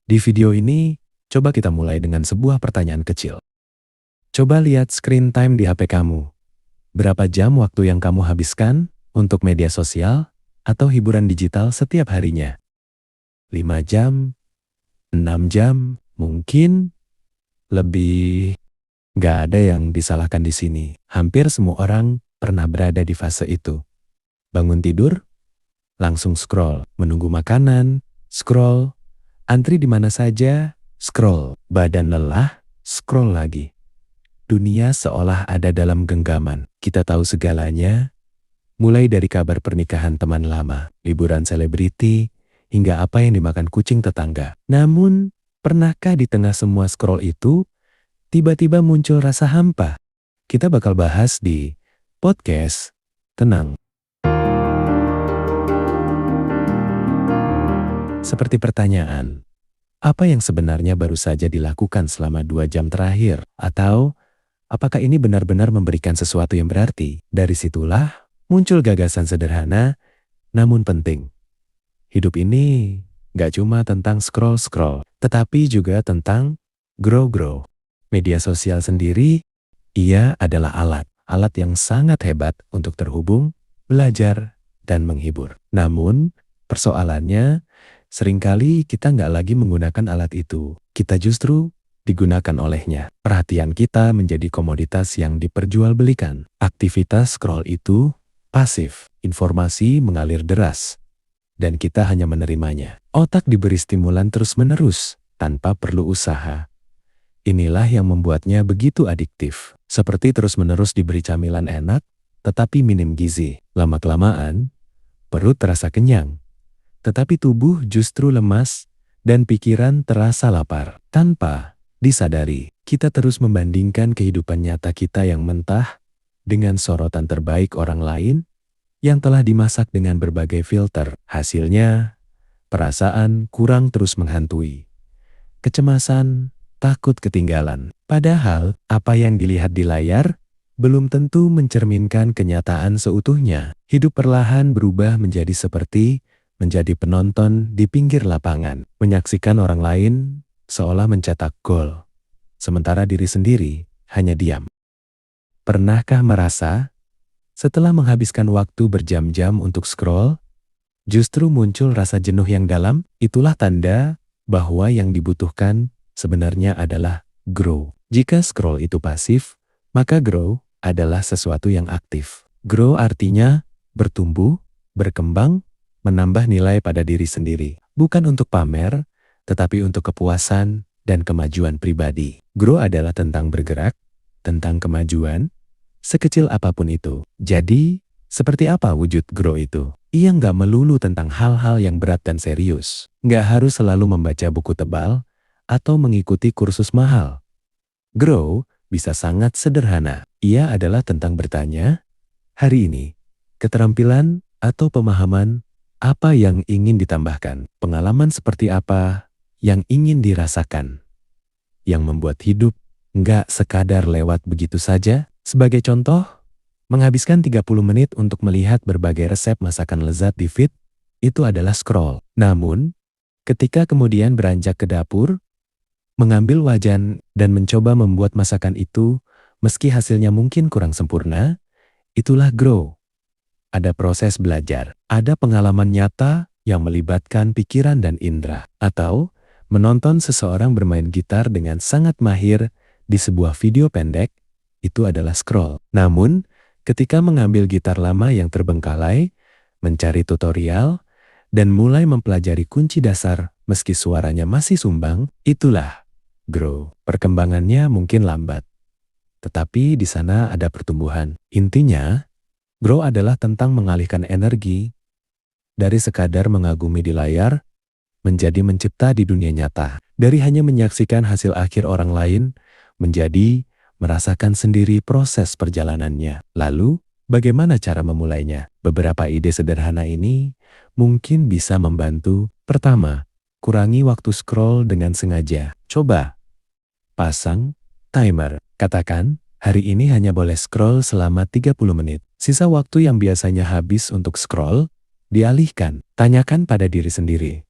Di video ini, coba kita mulai dengan sebuah pertanyaan kecil. Coba lihat screen time di HP kamu. Berapa jam waktu yang kamu habiskan untuk media sosial atau hiburan digital setiap harinya? 5 jam? 6 jam? Mungkin lebih. Gak ada yang disalahkan di sini. Hampir semua orang pernah berada di fase itu. Bangun tidur, langsung scroll. Menunggu makanan, scroll. Antri di mana saja, scroll. Badan lelah, scroll lagi. Dunia seolah ada dalam genggaman. Kita tahu segalanya, mulai dari kabar pernikahan teman lama, liburan selebriti, hingga apa yang dimakan kucing tetangga. Namun, pernahkah di tengah semua scroll itu, tiba-tiba muncul rasa hampa? Kita bakal bahas di podcast Tenang. Seperti pertanyaan, apa yang sebenarnya baru saja dilakukan selama 2 jam terakhir? Atau, apakah ini benar-benar memberikan sesuatu yang berarti? Dari situlah muncul gagasan sederhana, namun penting. Hidup ini gak cuma tentang scroll-scroll, tetapi juga tentang grow-grow. Media sosial sendiri, ia adalah alat yang sangat hebat untuk terhubung, belajar, dan menghibur. Namun, persoalannya, seringkali kita nggak lagi menggunakan alat itu. Kita justru digunakan olehnya. Perhatian kita menjadi komoditas yang diperjualbelikan. Aktivitas scroll itu pasif. Informasi mengalir deras. Dan kita hanya menerimanya. Otak diberi stimulan terus-menerus tanpa perlu usaha. Inilah yang membuatnya begitu adiktif. Seperti terus-menerus diberi camilan enak, tetapi minim gizi. Lama-kelamaan, perut terasa kenyang. Tetapi tubuh justru lemas dan pikiran terasa lapar. Tanpa disadari, kita terus membandingkan kehidupan nyata kita yang mentah dengan sorotan terbaik orang lain yang telah dimasak dengan berbagai filter. Hasilnya, perasaan kurang terus menghantui. Kecemasan, takut ketinggalan. Padahal, apa yang dilihat di layar belum tentu mencerminkan kenyataan seutuhnya. Hidup perlahan berubah menjadi seperti menjadi penonton di pinggir lapangan, menyaksikan orang lain seolah mencetak gol, sementara diri sendiri hanya diam. Pernahkah merasa, setelah menghabiskan waktu berjam-jam untuk scroll, justru muncul rasa jenuh yang dalam? Itulah tanda bahwa yang dibutuhkan sebenarnya adalah grow. Jika scroll itu pasif, maka grow adalah sesuatu yang aktif. Grow artinya bertumbuh, berkembang, menambah nilai pada diri sendiri. Bukan untuk pamer, tetapi untuk kepuasan dan kemajuan pribadi. Grow adalah tentang bergerak, tentang kemajuan, sekecil apapun itu. Jadi, seperti apa wujud grow itu? Ia nggak melulu tentang hal-hal yang berat dan serius. Nggak harus selalu membaca buku tebal atau mengikuti kursus mahal. Grow bisa sangat sederhana. Ia adalah tentang bertanya, hari ini, keterampilan atau pemahaman apa yang ingin ditambahkan? Pengalaman seperti apa yang ingin dirasakan? Yang membuat hidup nggak sekadar lewat begitu saja? Sebagai contoh, menghabiskan 30 menit untuk melihat berbagai resep masakan lezat di feed, itu adalah scroll. Namun, ketika kemudian beranjak ke dapur, mengambil wajan dan mencoba membuat masakan itu, meski hasilnya mungkin kurang sempurna, itulah grow. Ada proses belajar, ada pengalaman nyata yang melibatkan pikiran dan indera, atau menonton seseorang bermain gitar dengan sangat mahir di sebuah video pendek, itu adalah scroll. Namun, ketika mengambil gitar lama yang terbengkalai, mencari tutorial, dan mulai mempelajari kunci dasar meski suaranya masih sumbang, itulah grow. Perkembangannya mungkin lambat, tetapi di sana ada pertumbuhan. Intinya, grow adalah tentang mengalihkan energi dari sekadar mengagumi di layar menjadi mencipta di dunia nyata. Dari hanya menyaksikan hasil akhir orang lain menjadi merasakan sendiri proses perjalanannya. Lalu, bagaimana cara memulainya? Beberapa ide sederhana ini mungkin bisa membantu. Pertama, kurangi waktu scroll dengan sengaja. Coba pasang timer. Katakan, hari ini hanya boleh scroll selama 30 menit. Sisa waktu yang biasanya habis untuk scroll, dialihkan. Tanyakan pada diri sendiri,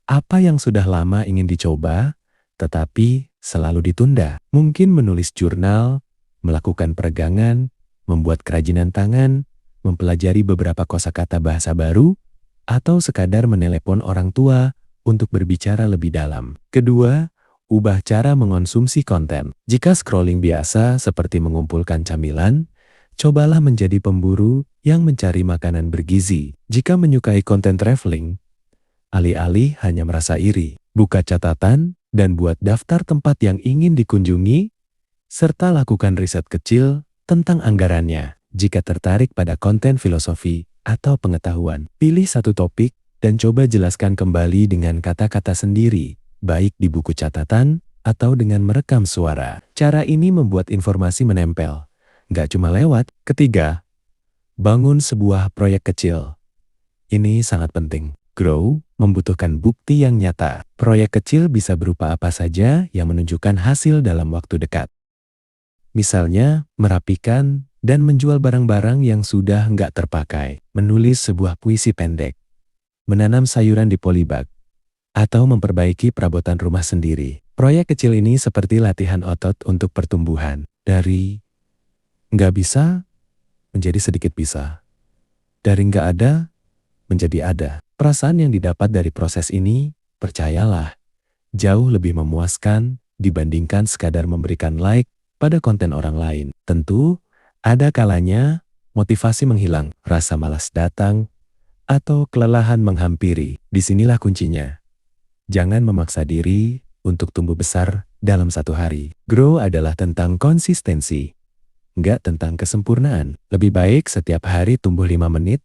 Apa yang sudah lama ingin dicoba, tetapi selalu ditunda? Mungkin menulis jurnal, melakukan peregangan, membuat kerajinan tangan, mempelajari beberapa kosakata bahasa baru, atau sekadar menelepon orang tua untuk berbicara lebih dalam. Kedua, ubah cara mengonsumsi konten. Jika scrolling biasa seperti mengumpulkan camilan, cobalah menjadi pemburu yang mencari makanan bergizi. Jika menyukai konten traveling, alih-alih hanya merasa iri, buka catatan dan buat daftar tempat yang ingin dikunjungi, serta lakukan riset kecil tentang anggarannya. Jika tertarik pada konten filosofi atau pengetahuan, pilih satu topik dan coba jelaskan kembali dengan kata-kata sendiri, baik di buku catatan atau dengan merekam suara. Cara ini membuat informasi menempel, nggak cuma lewat. Ketiga, bangun sebuah proyek kecil. Ini sangat penting. Grow membutuhkan bukti yang nyata. Proyek kecil bisa berupa apa saja yang menunjukkan hasil dalam waktu dekat. Misalnya, merapikan dan menjual barang-barang yang sudah nggak terpakai, menulis sebuah puisi pendek, menanam sayuran di polybag, atau memperbaiki perabotan rumah sendiri. Proyek kecil ini seperti latihan otot untuk pertumbuhan. Dari nggak bisa menjadi sedikit bisa. Dari nggak ada menjadi ada. Perasaan yang didapat dari proses ini, percayalah, jauh lebih memuaskan dibandingkan sekadar memberikan like pada konten orang lain. Tentu, ada kalanya motivasi menghilang, rasa malas datang, atau kelelahan menghampiri. Disinilah kuncinya. Jangan memaksa diri untuk tumbuh besar dalam satu hari. Grow adalah tentang konsistensi, nggak tentang kesempurnaan. Lebih baik setiap hari tumbuh 5 menit,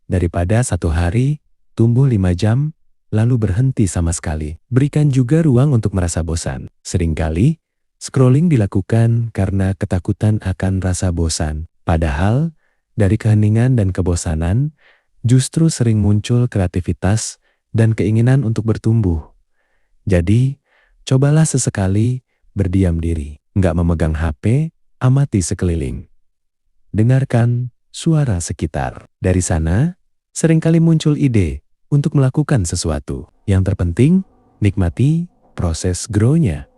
daripada satu hari tumbuh 5 jam, lalu berhenti sama sekali. Berikan juga ruang untuk merasa bosan. Seringkali, scrolling dilakukan karena ketakutan akan rasa bosan. Padahal, dari keheningan dan kebosanan, justru sering muncul kreativitas dan keinginan untuk bertumbuh. Jadi, cobalah sesekali berdiam diri. Nggak memegang HP, amati sekeliling. Dengarkan suara sekitar. Dari sana, seringkali muncul ide untuk melakukan sesuatu. Yang terpenting, nikmati proses grow-nya.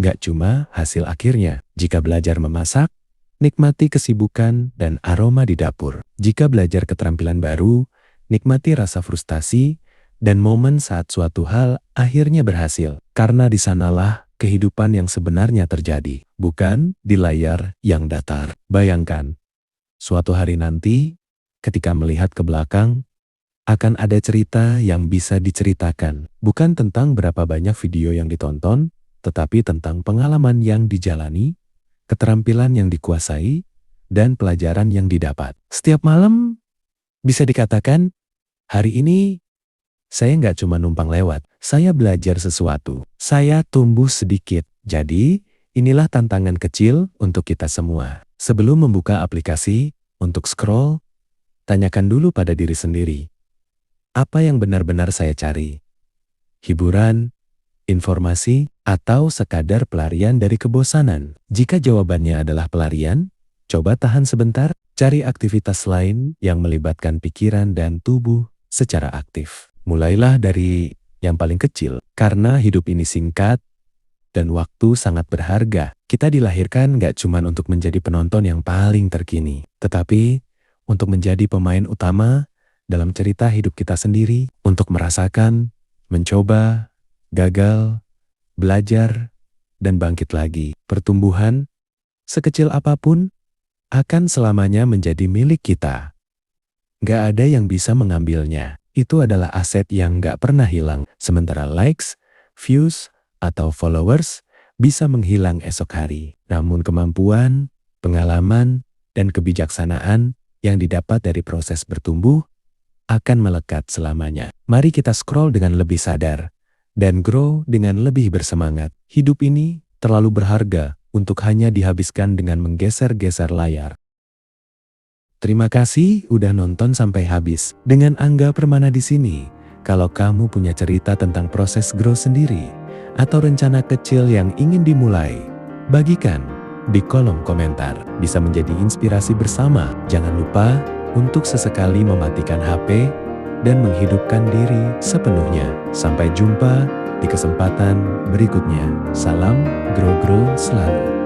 Nggak cuma hasil akhirnya. Jika belajar memasak, nikmati kesibukan dan aroma di dapur. Jika belajar keterampilan baru, nikmati rasa frustasi dan momen saat suatu hal akhirnya berhasil. Karena di sanalah kehidupan yang sebenarnya terjadi, bukan di layar yang datar. Bayangkan, suatu hari nanti, ketika melihat ke belakang, akan ada cerita yang bisa diceritakan. Bukan tentang berapa banyak video yang ditonton, tetapi tentang pengalaman yang dijalani, keterampilan yang dikuasai, dan pelajaran yang didapat. Setiap malam, bisa dikatakan, hari ini, saya nggak cuma numpang lewat, saya belajar sesuatu. Saya tumbuh sedikit. Jadi, inilah tantangan kecil untuk kita semua. Sebelum membuka aplikasi, untuk scroll, tanyakan dulu pada diri sendiri. Apa yang benar-benar saya cari? Hiburan, informasi, atau sekadar pelarian dari kebosanan? Jika jawabannya adalah pelarian, coba tahan sebentar, cari aktivitas lain yang melibatkan pikiran dan tubuh secara aktif. Mulailah dari yang paling kecil, karena hidup ini singkat dan waktu sangat berharga. Kita dilahirkan nggak cuma untuk menjadi penonton yang paling terkini, tetapi untuk menjadi pemain utama dalam cerita hidup kita sendiri, untuk merasakan, mencoba, gagal, belajar, dan bangkit lagi. Pertumbuhan, sekecil apapun, akan selamanya menjadi milik kita. Nggak ada yang bisa mengambilnya. Itu adalah aset yang nggak pernah hilang. Sementara likes, views, atau followers bisa menghilang esok hari. Namun kemampuan, pengalaman, dan kebijaksanaan yang didapat dari proses bertumbuh akan melekat selamanya. Mari kita scroll dengan lebih sadar dan grow dengan lebih bersemangat. Hidup ini terlalu berharga untuk hanya dihabiskan dengan menggeser-geser layar. Terima kasih udah nonton sampai habis. Dengan Angga Permana di sini. Kalau kamu punya cerita tentang proses grow sendiri atau rencana kecil yang ingin dimulai, bagikan di kolom komentar. Bisa menjadi inspirasi bersama. Jangan lupa untuk sesekali mematikan HP dan menghidupkan diri sepenuhnya. Sampai jumpa di kesempatan berikutnya. Salam grow-grow selalu.